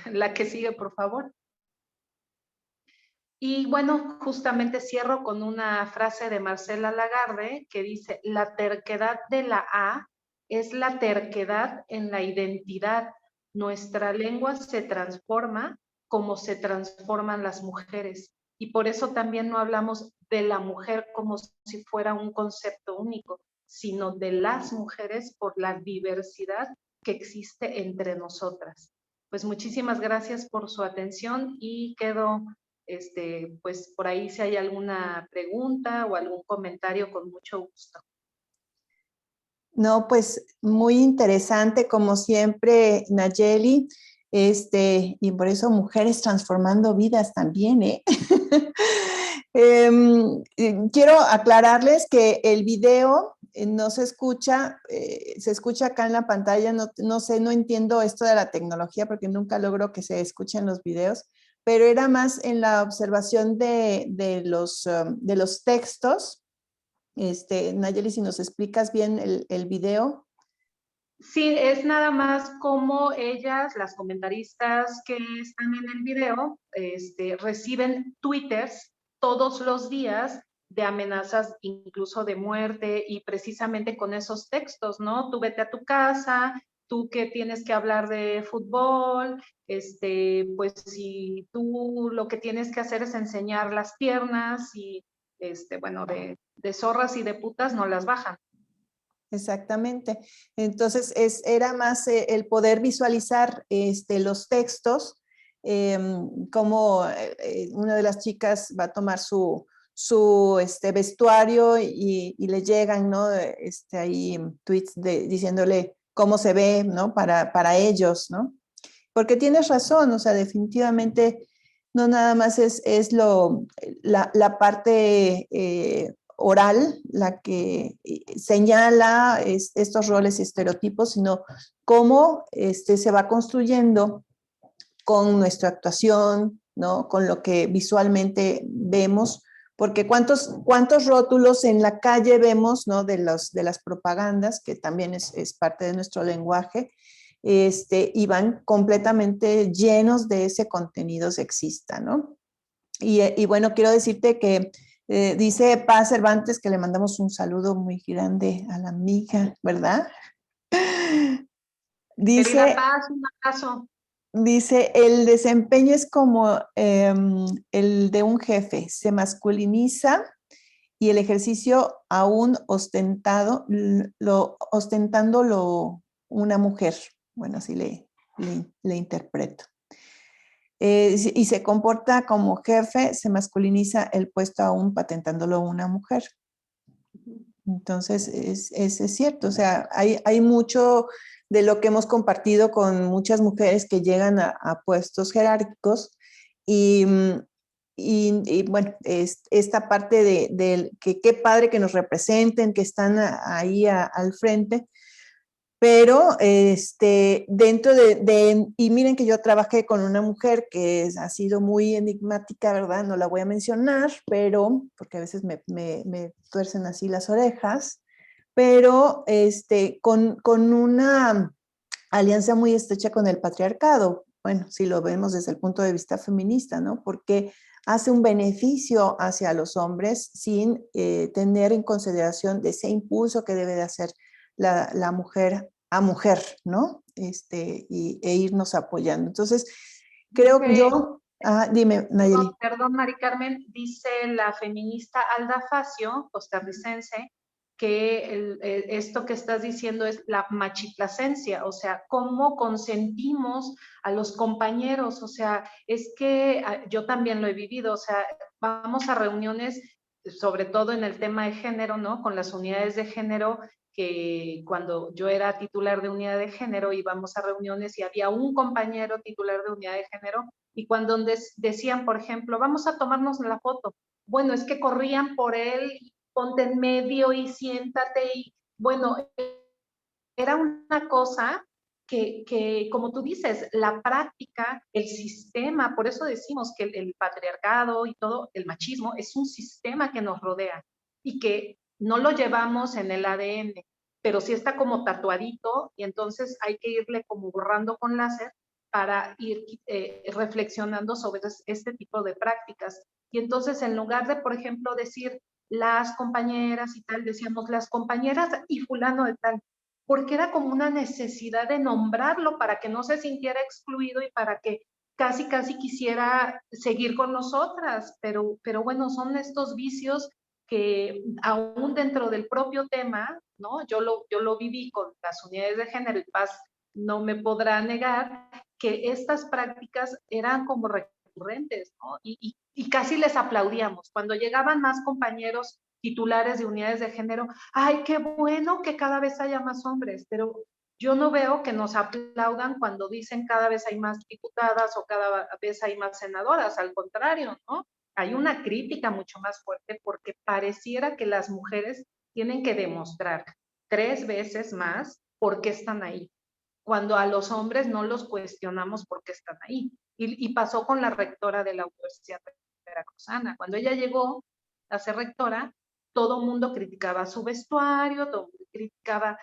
La que sigue, por favor. Y bueno, justamente cierro con una frase de Marcela Lagarde que dice, la terquedad de la A es la terquedad en la identidad. Nuestra lengua se transforma como se transforman las mujeres. Y por eso también no hablamos de la mujer como si fuera un concepto único, sino de las mujeres por la diversidad que existe entre nosotras. Pues muchísimas gracias por su atención y quedo pues por ahí si hay alguna pregunta o algún comentario, con mucho gusto. No, pues muy interesante como siempre, Nayeli, y por eso mujeres transformando vidas también, ¿eh? Quiero aclararles que el video no se escucha, se escucha acá en la pantalla, no sé, no entiendo esto de la tecnología porque nunca logro que se escuchen los videos, pero era más en la observación de los textos. Nayeli, si nos explicas bien el video. Sí, es nada más como ellas, las comentaristas que están en el video, reciben twitters todos los días de amenazas, incluso de muerte, y precisamente con esos textos, ¿no? Tú vete a tu casa, tú que tienes que hablar de fútbol, pues si tú lo que tienes que hacer es enseñar las piernas y, bueno, de zorras y de putas no las bajan. Exactamente. Entonces, era más el poder visualizar los textos, como una de las chicas va a tomar su vestuario y le llegan, ¿no? Ahí tweets diciéndole cómo se ve, ¿no? Para ellos, ¿no? Porque tienes razón, o sea, definitivamente no nada más es la parte oral la que señala estos roles y estereotipos, sino cómo se va construyendo con nuestra actuación, ¿no? Con lo que visualmente vemos, porque cuántos rótulos en la calle vemos, ¿no? De las propagandas, que también es parte de nuestro lenguaje, y van completamente llenos de ese contenido sexista, ¿no? Y bueno, quiero decirte que dice Paz Cervantes que le mandamos un saludo muy grande a la amiga, ¿verdad? Querida Dice, Paz, un abrazo. dice, el desempeño es como el de un jefe, se masculiniza y el ejercicio aún ostentándolo una mujer. Bueno, así le interpreto. Y se comporta como jefe, se masculiniza el puesto aún patentándolo una mujer. Entonces, es cierto, o sea, hay mucho de lo que hemos compartido con muchas mujeres que llegan a puestos jerárquicos y, bueno, esta parte de que qué padre que nos representen, que están ahí al frente, pero dentro y miren que yo trabajé con una mujer que ha sido muy enigmática, ¿verdad? No la voy a mencionar, pero, porque a veces me tuercen así las orejas, pero con una alianza muy estrecha con el patriarcado. Bueno, si lo vemos desde el punto de vista feminista, ¿no? Porque hace un beneficio hacia los hombres sin tener en consideración de ese impulso que debe de hacer la mujer a mujer, ¿no? E irnos apoyando. Entonces, creo que yo... dime, Nayeli. Perdón, Mari Carmen, dice la feminista Alda Facio, costarricense, que esto que estás diciendo es la machiplacencia, o sea, cómo consentimos a los compañeros, o sea, es que yo también lo he vivido, o sea, vamos a reuniones, sobre todo en el tema de género, ¿no? Con las unidades de género, que cuando yo era titular de unidad de género íbamos a reuniones y había un compañero titular de unidad de género y cuando decían, por ejemplo, vamos a tomarnos la foto, bueno, es que corrían por él, ponte en medio y siéntate y bueno, era una cosa como tú dices, la práctica, el sistema, por eso decimos que el patriarcado y todo, el machismo, es un sistema que nos rodea y que no lo llevamos en el ADN, pero sí está como tatuadito y entonces hay que irle como borrando con láser para ir reflexionando sobre este tipo de prácticas. Y entonces en lugar de, por ejemplo, decir las compañeras y tal, decíamos las compañeras y fulano de tal, porque era como una necesidad de nombrarlo para que no se sintiera excluido y para que casi quisiera seguir con nosotras, pero bueno, son estos vicios que aún dentro del propio tema, ¿no? Yo lo viví con las unidades de género y Paz no me podrá negar que estas prácticas eran como recurrentes, ¿no? Y casi les aplaudíamos. Cuando llegaban más compañeros titulares de unidades de género, ay, qué bueno que cada vez haya más hombres, pero yo no veo que nos aplaudan cuando dicen cada vez hay más diputadas o cada vez hay más senadoras, al contrario, ¿no? Hay una crítica mucho más fuerte porque pareciera que las mujeres tienen que demostrar 3 veces más por qué están ahí, cuando a los hombres no los cuestionamos por qué están ahí. Y pasó con la rectora de la Universidad Veracruzana. Cuando ella llegó a ser rectora, todo el mundo criticaba su vestuario, todo el mundo criticaba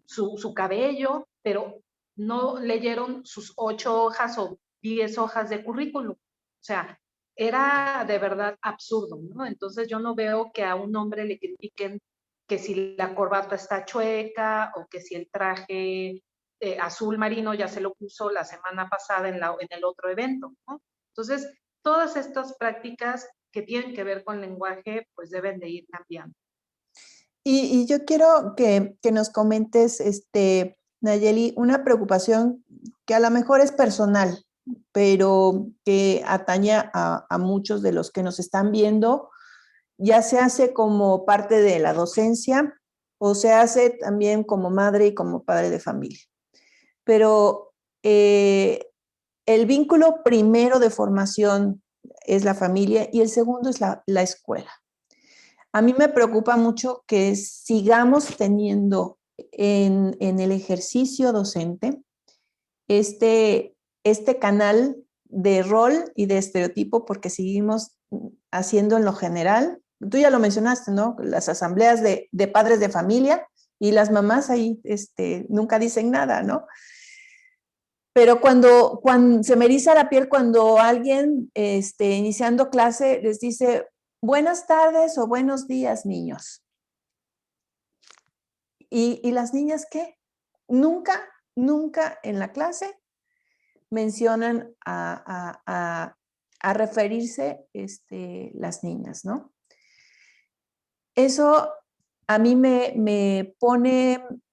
su cabello, pero no leyeron sus 8 hojas o 10 hojas de currículum. O sea, era de verdad absurdo, ¿no? Entonces yo no veo que a un hombre le critiquen que si la corbata está chueca o que si el traje azul marino ya se lo puso la semana pasada en el otro evento, ¿no? Entonces, todas estas prácticas que tienen que ver con lenguaje, pues deben de ir cambiando. Y yo quiero que nos comentes, Nayeli, una preocupación que a lo mejor es personal, pero que atañe a muchos de los que nos están viendo, ya se hace como parte de la docencia o se hace también como madre y como padre de familia. Pero el vínculo primero de formación es la familia y el segundo es la escuela. A mí me preocupa mucho que sigamos teniendo en el ejercicio docente este canal de rol y de estereotipo porque seguimos haciendo en lo general. Tú ya lo mencionaste, ¿no? Las asambleas de padres de familia y las mamás ahí nunca dicen nada, ¿no? Pero cuando se me eriza la piel cuando alguien iniciando clase les dice buenas tardes o buenos días, niños. ¿Y las niñas qué? Nunca en la clase mencionan a referirse las niñas, ¿no? Eso a mí me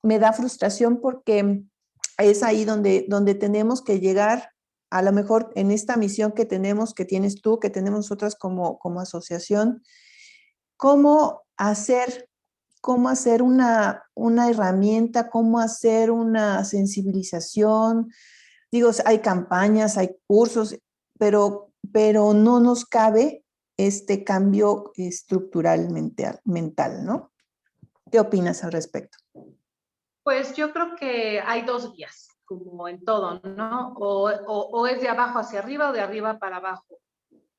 da frustración porque es ahí donde tenemos que llegar, a lo mejor en esta misión que tenemos, que tienes tú, que tenemos nosotras como asociación, cómo hacer una herramienta, cómo hacer una sensibilización. Digo, hay campañas, hay cursos, pero no nos cabe este cambio estructural mental, ¿no? ¿Qué opinas al respecto? Pues yo creo que hay dos vías, como en todo, ¿no? O es de abajo hacia arriba o de arriba para abajo.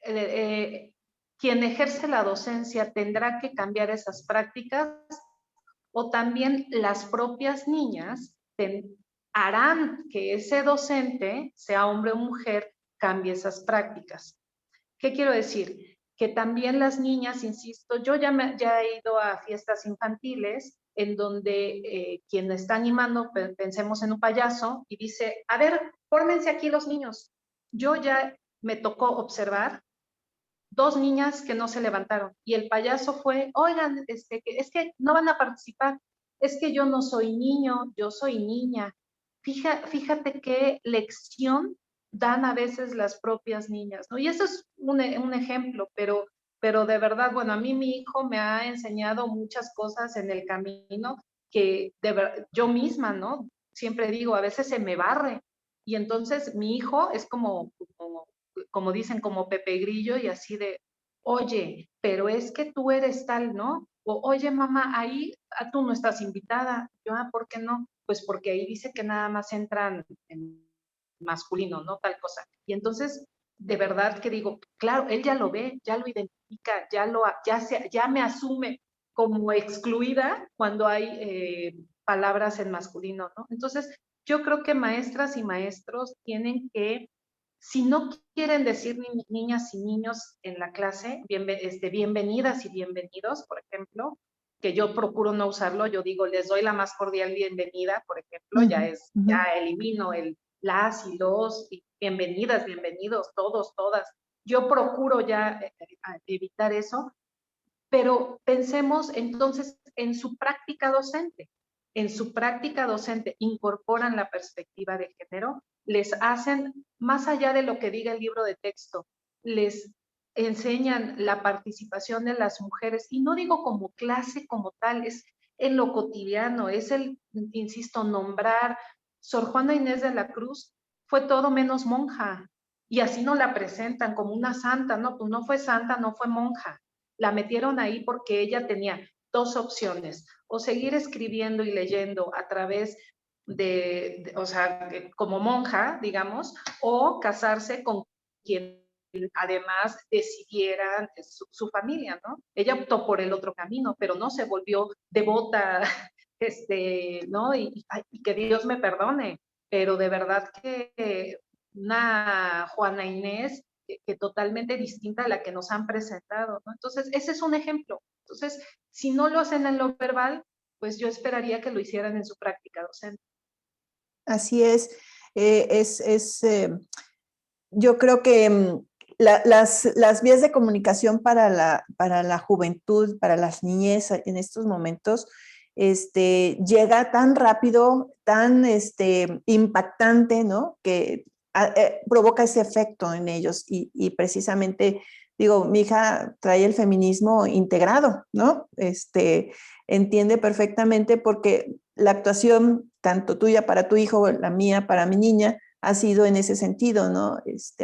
Quien ejerce la docencia tendrá que cambiar esas prácticas, o también las propias niñas harán que ese docente, sea hombre o mujer, cambie esas prácticas. ¿Qué quiero decir? Que también las niñas, insisto, yo ya he ido a fiestas infantiles en donde quien está animando, pensemos en un payaso, y dice, a ver, fórmense aquí los niños. Yo ya me tocó observar dos niñas que no se levantaron y el payaso fue, oigan, es que no van a participar, es que yo no soy niño, yo soy niña. Fíjate qué lección dan a veces las propias niñas, ¿no? Y eso es un ejemplo, pero de verdad, bueno, a mí mi hijo me ha enseñado muchas cosas en el camino que yo misma, ¿no? Siempre digo, a veces se me barre. Y entonces mi hijo es como dicen, como Pepe Grillo, y así de, oye, pero es que tú eres tal, ¿no? O, oye, mamá, ahí tú no estás invitada. Yo, ¿por qué no? Pues porque ahí dice que nada más entran en masculino, ¿no? Tal cosa. Y entonces, de verdad que digo, claro, él ya lo ve, ya lo identifica, ya me asume como excluida cuando hay palabras en masculino, ¿no? Entonces, yo creo que maestras y maestros tienen que, si no quieren decir niñas y niños en la clase, bienvenidas y bienvenidos, por ejemplo, que yo procuro no usarlo, yo digo, les doy la más cordial bienvenida, por ejemplo, ya elimino el las y los, y bienvenidas, bienvenidos, todos, todas. Yo procuro ya evitar eso, pero pensemos entonces en su práctica docente. En su práctica docente incorporan la perspectiva de género, les hacen, más allá de lo que diga el libro de texto, les enseñan la participación de las mujeres, y no digo como clase como tal, es en lo cotidiano, es insisto, nombrar. Sor Juana Inés de la Cruz fue todo menos monja, y así no la presentan como una santa, no, pues no fue santa, no fue monja. La metieron ahí porque ella tenía dos opciones: o seguir escribiendo y leyendo a través o sea, como monja, digamos, o casarse con quien además decidiera su familia, ¿no? Ella optó por el otro camino, pero no se volvió devota, ¿no? Y que Dios me perdone, pero de verdad que una Juana Inés que totalmente distinta a la que nos han presentado, ¿no? Entonces, ese es un ejemplo. Entonces, si no lo hacen en lo verbal, pues yo esperaría que lo hicieran en su práctica docente. Así es. Yo creo que las vías de comunicación para la juventud, para las niñez en estos momentos, llega tan rápido, tan impactante, ¿no? Que provoca ese efecto en ellos y precisamente, digo, mi hija trae el feminismo integrado, ¿no? Entiende perfectamente porque la actuación, tanto tuya para tu hijo, la mía para mi niña, ha sido en ese sentido, ¿no?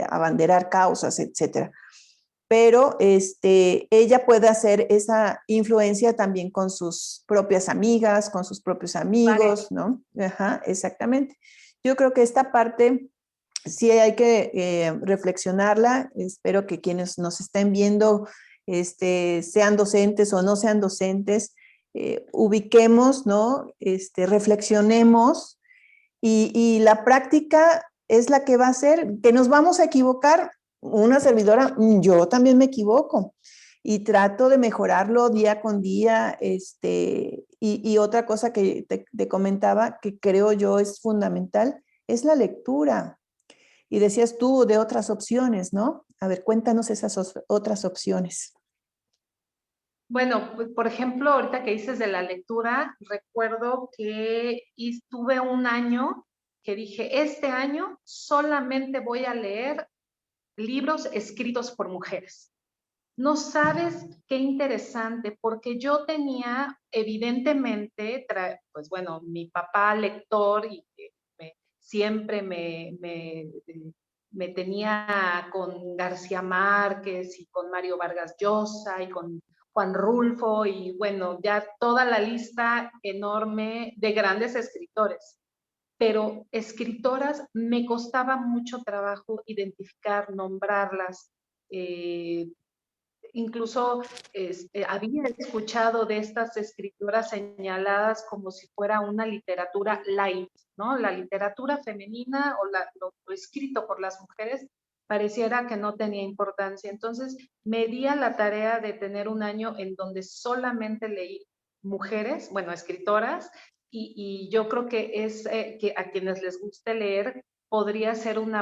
Abanderar causas, etcétera. Pero ella puede hacer esa influencia también con sus propias amigas, con sus propios amigos, ¿no? Ajá, exactamente. Yo creo que esta parte sí hay que reflexionarla. Espero que quienes nos estén viendo sean docentes o no sean docentes, ubiquemos, ¿no? Reflexionemos y la práctica es la que va a hacer, que nos vamos a equivocar. Una servidora, yo también me equivoco y trato de mejorarlo día con día. Y otra cosa que te comentaba, que creo yo es fundamental, es la lectura. Y decías tú de otras opciones, ¿no? A ver, cuéntanos esas otras opciones. Bueno, pues, por ejemplo, ahorita que dices de la lectura, recuerdo que tuve un año que dije, este año solamente voy a leer libros escritos por mujeres. No sabes qué interesante, porque yo tenía evidentemente, pues bueno, mi papá lector y siempre me tenía con García Márquez y con Mario Vargas Llosa y con Juan Rulfo y bueno, ya toda la lista enorme de grandes escritores. Pero escritoras me costaba mucho trabajo identificar, nombrarlas. Eh, Incluso había escuchado de estas escritoras señaladas como si fuera una literatura light, ¿no? La literatura femenina o lo escrito por las mujeres pareciera que no tenía importancia. Entonces me di a la tarea de tener un año en donde solamente leí mujeres, bueno, escritoras, y yo creo que es que a quienes les guste leer podría ser un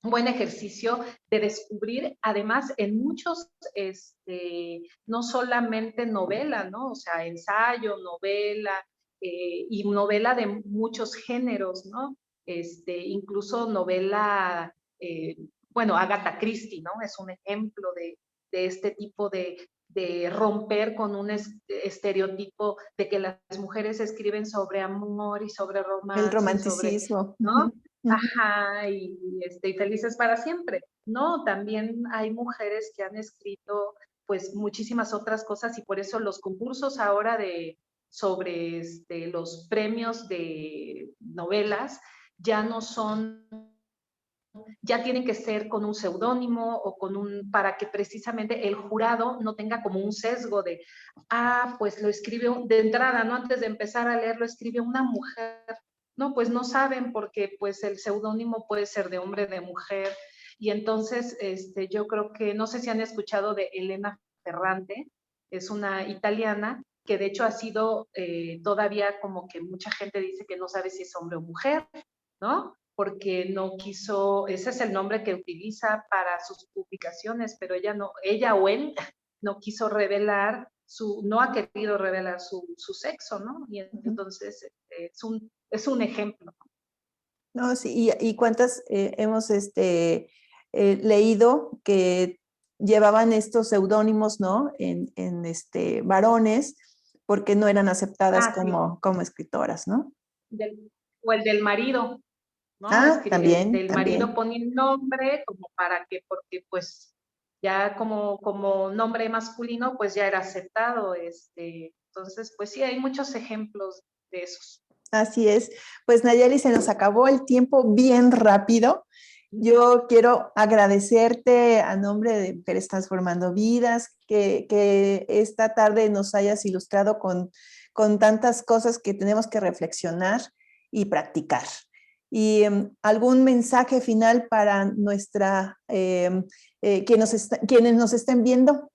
buen ejercicio de descubrir, además, en muchos, no solamente novela, ¿no? O sea, ensayo, novela, y novela de muchos géneros, ¿no? Incluso novela, bueno, Agatha Christie, ¿no? Es un ejemplo de este tipo de romper con un estereotipo de que las mujeres escriben sobre amor y sobre El romance y sobre, romanticismo. ¿no? Ujú, ujú. Ajá, y felices para siempre. No, también hay mujeres que han escrito pues muchísimas otras cosas y por eso los concursos ahora sobre los premios de novelas ya no son, ya tienen que ser con un seudónimo o para que precisamente el jurado no tenga como un sesgo de, pues lo escribe de entrada, ¿no? Antes de empezar a leer, lo escribe una mujer. No, pues no saben porque pues el seudónimo puede ser de hombre, de mujer. Y entonces, yo creo que, no sé si han escuchado de Elena Ferrante, es una italiana que de hecho ha sido todavía como que mucha gente dice que no sabe si es hombre o mujer, ¿no? Porque no quiso, ese es el nombre que utiliza para sus publicaciones, pero ella no, ella o él no quiso revelar no ha querido revelar su sexo, ¿no? Y Ujú. entonces es un ejemplo. No, sí, y cuántas hemos leído que llevaban estos seudónimos, ¿no? Varones, porque no eran aceptadas Sí, como escritoras, ¿no? o el del marido, ¿no? Ah, también, El marido también. pone un nombre como para que, porque pues ya como nombre masculino, pues ya era aceptado. Entonces, pues sí, hay muchos ejemplos de esos. Así es. Pues Nayeli, se nos acabó el tiempo bien rápido. Yo quiero agradecerte a nombre de Mujeres Transformando Vidas, que esta tarde nos hayas ilustrado con tantas cosas que tenemos que reflexionar y practicar. Y algún mensaje final para quienes nos estén viendo.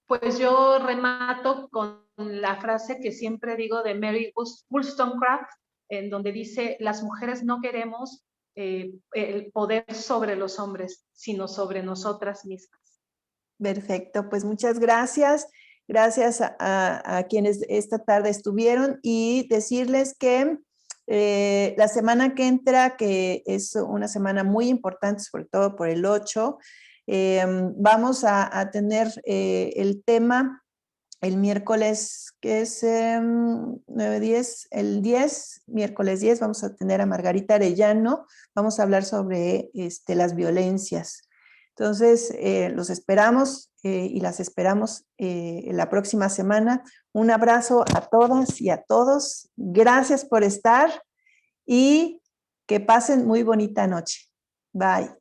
Pues yo remato con la frase que siempre digo de Mary Wollstonecraft, en donde dice, las mujeres no queremos el poder sobre los hombres, sino sobre nosotras mismas. Perfecto, pues muchas gracias. Gracias a quienes esta tarde estuvieron y decirles que la semana que entra, que es una semana muy importante, sobre todo por el 8, vamos a tener el tema el miércoles, que es 9, 10, el 10, miércoles 10, vamos a tener a Margarita Arellano, vamos a hablar sobre las violencias. Entonces, los esperamos y las esperamos la próxima semana. Un abrazo a todas y a todos. Gracias por estar y que pasen muy bonita noche. Bye.